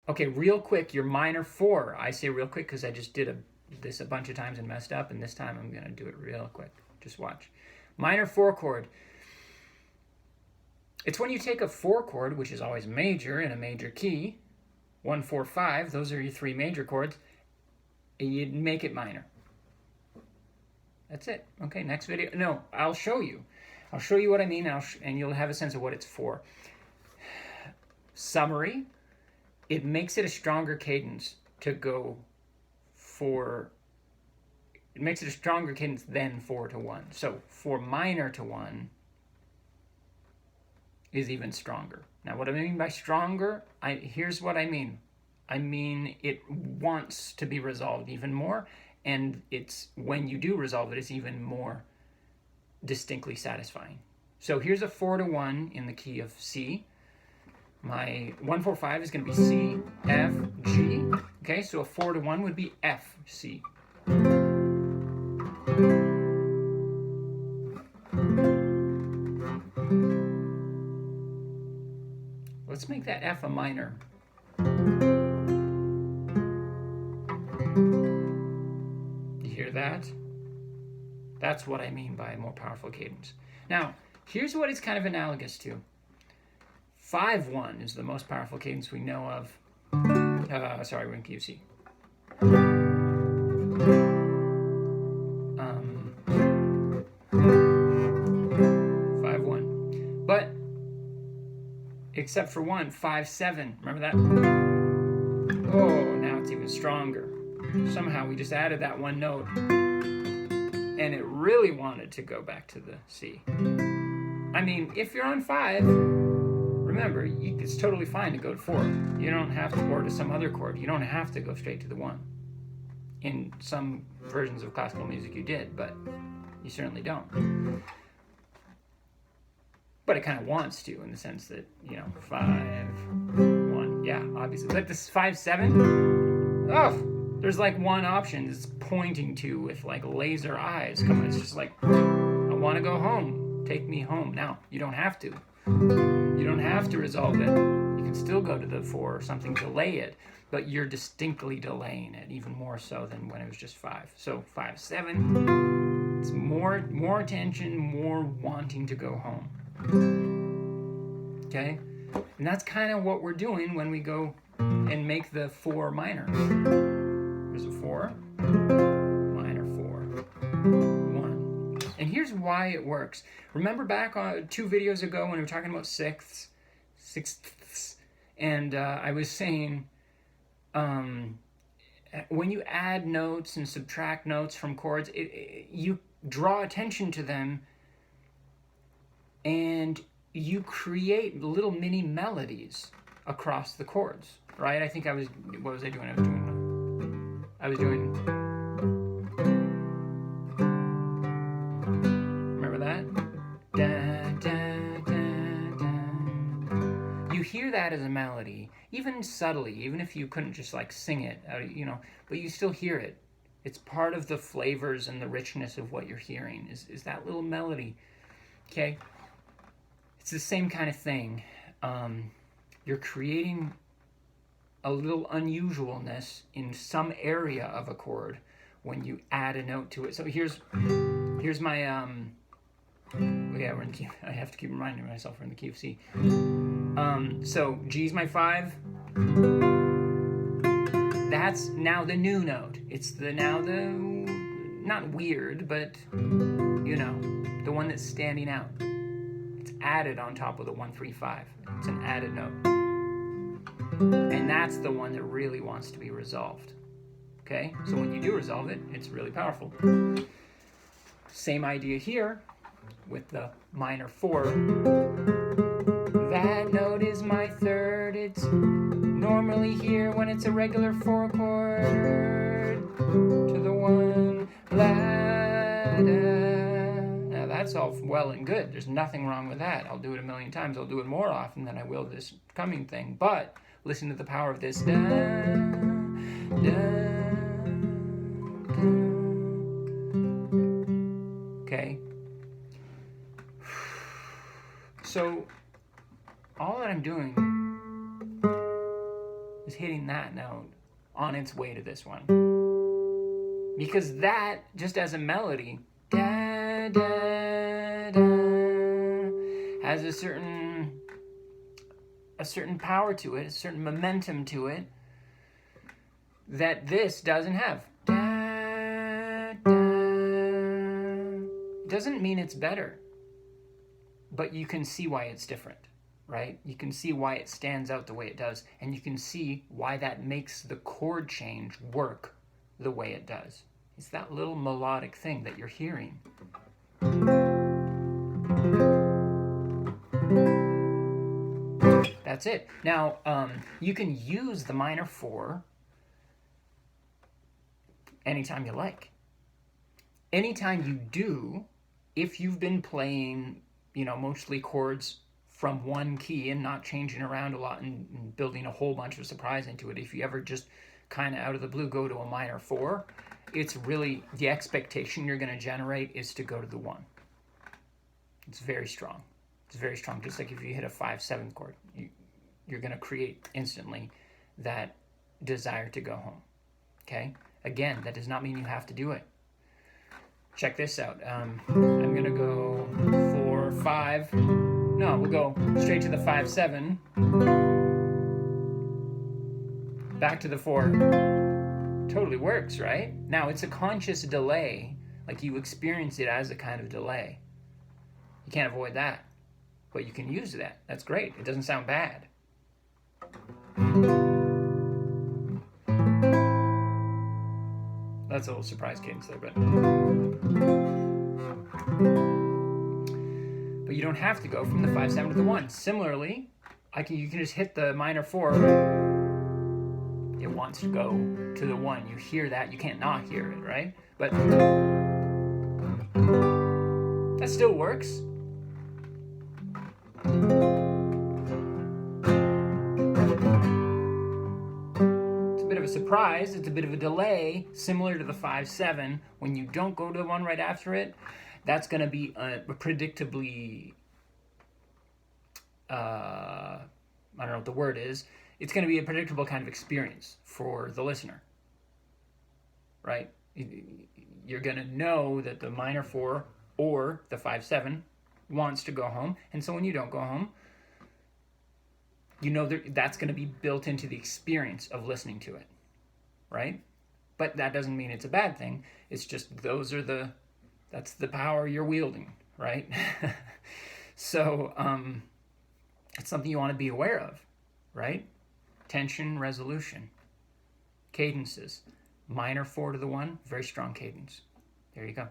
Okay, real quick, your minor 4. I say real quick because I just did this a bunch of times and messed up, and this time I'm going to do it real quick. Just watch. Minor 4 chord. It's when you take a 4 chord, which is always major in a major key, 1, 4, 5, those are your 3 major chords, and you make it minor. That's it. Okay, next video. No, I'll show you. I'll show you what I mean, and you'll have a sense of what it's for. Summary, it makes it a stronger cadence to go for, it makes it a stronger cadence than 4 to 1. So 4 minor to 1 is even stronger. Now, what I mean by stronger, here's what I mean. I mean it wants to be resolved even more, and it's when you do resolve it, it's even more distinctly satisfying. So here's a 4 to 1 in the key of C. My 1, 4, 5 is going to be C, F, G. Okay, so a 4 to 1 would be F, C. Let's make that F a minor. You hear that? That's what I mean by a more powerful cadence. Now, here's what it's kind of analogous to. 5-1 is the most powerful cadence we know of. Sorry, we're in key of C. 5-1. But, except for 1, 5-7. Remember that? Oh, now it's even stronger. Somehow we just added that one note, and it really wanted to go back to the C. I mean, if you're on 5, remember, it's totally fine to go to 4. You don't have to, or to some other chord. You don't have to go straight to the 1. In some versions of classical music you did, but you certainly don't. But it kind of wants to, in the sense that, 5-1, yeah, obviously. But this 5-7, oh, there's like one option it's pointing to with like laser eyes. Come on, it's just like, I want to go home. Take me home. Now, you don't have to. You don't have to resolve it. You can still go to the 4 or something, delay it, but you're distinctly delaying it, even more so than when it was just 5. So 5-7, it's more attention, more wanting to go home. Okay? And that's kind of what we're doing when we go and make the 4 minor. There's a 4, minor 4, 1. And here's why it works. Remember back on 2 videos ago when we were talking about sixths, and I was saying when you add notes and subtract notes from chords, you draw attention to them and you create little mini melodies across the chords, right? I think what was I doing? Remember that? Da, da, da, da. You hear that as a melody, even subtly, even if you couldn't just like sing it, but you still hear it. It's part of the flavors and the richness of what you're hearing, is that little melody, okay? It's the same kind of thing. You're creating a little unusualness in some area of a chord when you add a note to it. So here's my we're in key. I have to keep reminding myself we're in the key of C. So G's my 5. That's now the new note. It's not weird, but the one that's standing out. It's added on top of the 1, 3, 5. It's an added note. And that's the one that really wants to be resolved. Okay? So when you do resolve it, it's really powerful. Same idea here with the minor 4. That note is my 3rd. It's normally here when it's a regular 4 chord to the 1. La, da. Now that's all well and good. There's nothing wrong with that. I'll do it a million times. I'll do it more often than I will this coming thing. But listen to the power of this. Da, da, da. Okay? So all that I'm doing is hitting playing that note on its way to this one. Because that, just as a melody, da, da, da, has a certain power to it, a certain momentum to it, that this doesn't have. Da, da. It doesn't mean it's better, but you can see why it's different, right? You can see why it stands out the way it does, and you can see why that makes the chord change work the way it does. It's that little melodic thing that you're hearing. That's it. Now, you can use the minor 4 anytime you like. Anytime you do, if you've been playing, mostly chords from one key and not changing around a lot and building a whole bunch of surprise into it, if you ever just kind of out of the blue go to a minor 4, it's really, the expectation you're going to generate is to go to the 1. It's very strong. It's very strong. Just like if you hit a 5/7 chord, you're going to create instantly that desire to go home. Okay? Again, that does not mean you have to do it. Check this out. I'm going to go 4, 5. No, we'll go straight to the 5/7. Back to the 4. Totally works, right? Now, it's a conscious delay. Like, you experience it as a kind of delay. You can't avoid that. But you can use that. That's great. It doesn't sound bad. That's a little surprise cadence there, but you don't have to go from the 5/7 to the 1. Similarly, you can just hit the minor 4. It wants to go to the 1. You hear that. You can't not hear it, right? But that still works. It's a bit of a surprise. It's a bit of a delay, similar to the 5/7. When you don't go to the 1 right after it, that's going to be predictably, I don't know what the word is. It's going to be a predictable kind of experience for the listener, right? You're going to know that the minor 4 or the 5/7 wants to go home, and so when you don't go home, you know that's going to be built into the experience of listening to it, right? But that doesn't mean it's a bad thing. It's just that's the power you're wielding, right? So it's something you want to be aware of, right? Tension, resolution, cadences. Minor 4 to the 1, very strong cadence. There you go.